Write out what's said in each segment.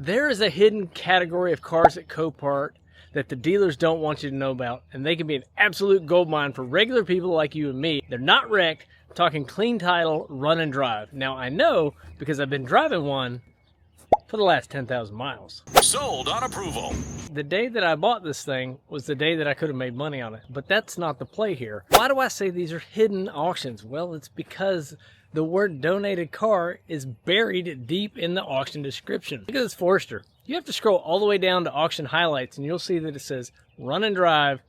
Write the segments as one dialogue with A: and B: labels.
A: There is a hidden category of cars at Copart that the dealers don't want you to know about, and they can be an absolute goldmine for regular people like you and me. They're not wrecked. I'm talking clean title, run and drive. Now I know because I've been driving one for the last 10,000 miles.
B: Sold on approval.
A: The day that I bought this thing was the day that I could have made money on it, but that's not the play here. Why do I say these are hidden auctions? Well, it's because the word donated car is buried deep in the auction description. Look at this Forester. You have to scroll all the way down to auction highlights and you'll see that it says run and drive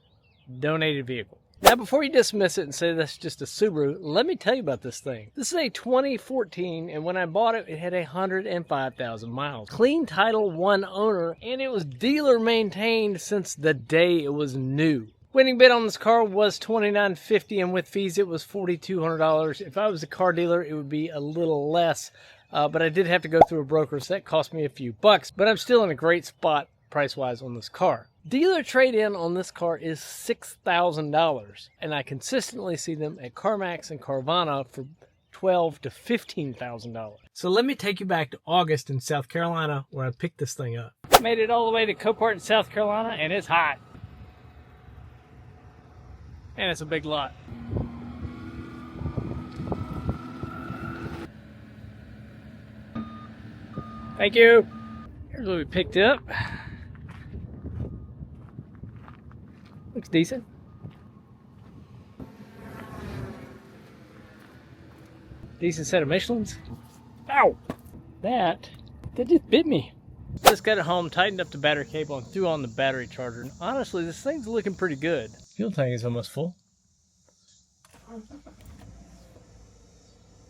A: donated vehicle. Now, before you dismiss it and say that's just a Subaru, let me tell you about this thing. This is a 2014, and when I bought it, it had 105,000 miles. Clean title, one owner, and it was dealer maintained since the day it was new. Winning bid on this car was $29.50, and with fees, it was $4,200. If I was a car dealer, it would be a little less, but I did have to go through a broker, so that cost me a few bucks, but I'm still in a great spot price-wise on this car. Dealer trade-in on this car is $6,000, and I consistently see them at CarMax and Carvana for $12,000 to $15,000. So let me take you back to August in South Carolina where I picked this thing up. Made it all the way to Copart in South Carolina, and it's hot. And it's a big lot. Thank you. Here's what we picked up. Looks decent. Decent set of Michelins. Ow! That just bit me. Just got it home, tightened up the battery cable, and threw on the battery charger. And honestly, this thing's looking pretty good. Fuel tank is almost full.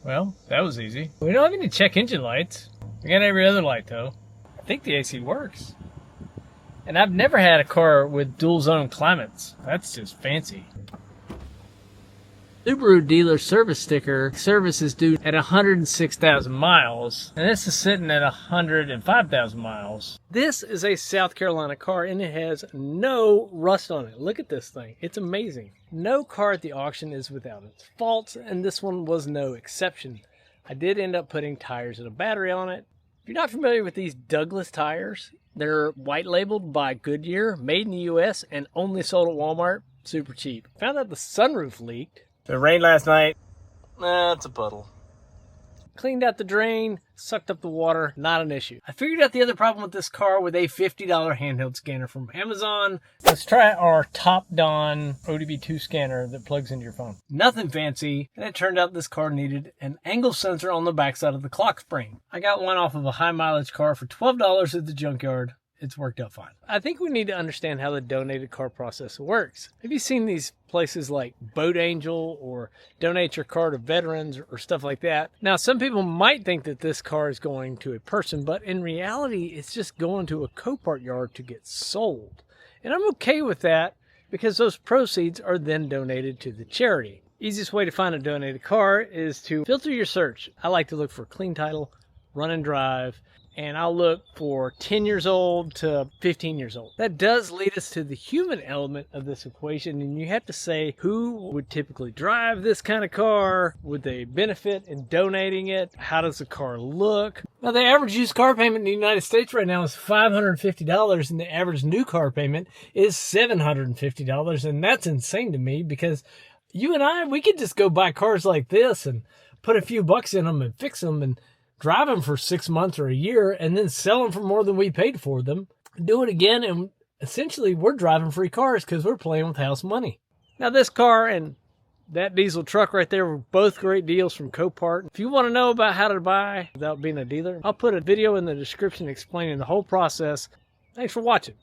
A: Well, that was easy. We don't have any check engine lights. We got every other light though. I think the AC works. And I've never had a car with dual zone climates. That's just fancy. Subaru dealer service sticker. Service is due at 106,000 miles. And this is sitting at 105,000 miles. This is a South Carolina car and it has no rust on it. Look at this thing. It's amazing. No car at the auction is without its faults, and this one was no exception. I did end up putting tires and a battery on it. If you're not familiar with these Douglas tires, they're white labeled by Goodyear, made in the US, and only sold at Walmart. Super cheap. Found out the sunroof leaked. It rained last night. It's a puddle. Cleaned out the drain, sucked up the water, not an issue. I figured out the other problem with this car with a $50 handheld scanner from Amazon. Let's try our Top Don ODB2 scanner that plugs into your phone. Nothing fancy, and it turned out this car needed an angle sensor on the backside of the clock spring. I got one off of a high mileage car for $12 at the junkyard. It's worked out fine. I think we need to understand how the donated car process works. Have you seen these places like Boat Angel or Donate Your Car to Veterans or stuff like that? Now, some people might think that this car is going to a person, but in reality, it's just going to a Copart yard to get sold. And I'm okay with that because those proceeds are then donated to the charity. Easiest way to find a donated car is to filter your search. I like to look for clean title, run and drive, and I'll look for 10 years old to 15 years old. That does lead us to the human element of this equation, and you have to say who would typically drive this kind of car? Would they benefit in donating it? How does the car look? Now, the average used car payment in the United States right now is $550, and the average new car payment is $750, and that's insane to me because you and I, we could just go buy cars like this and put a few bucks in them and fix them and drive them for 6 months or a year and then sell them for more than we paid for them, do it again, and essentially we're driving free cars because we're playing with house money. Now, this car and that diesel truck right there were both great deals from Copart. If you want to know about how to buy without being a dealer, I'll put a video in the description explaining the whole process. Thanks for watching.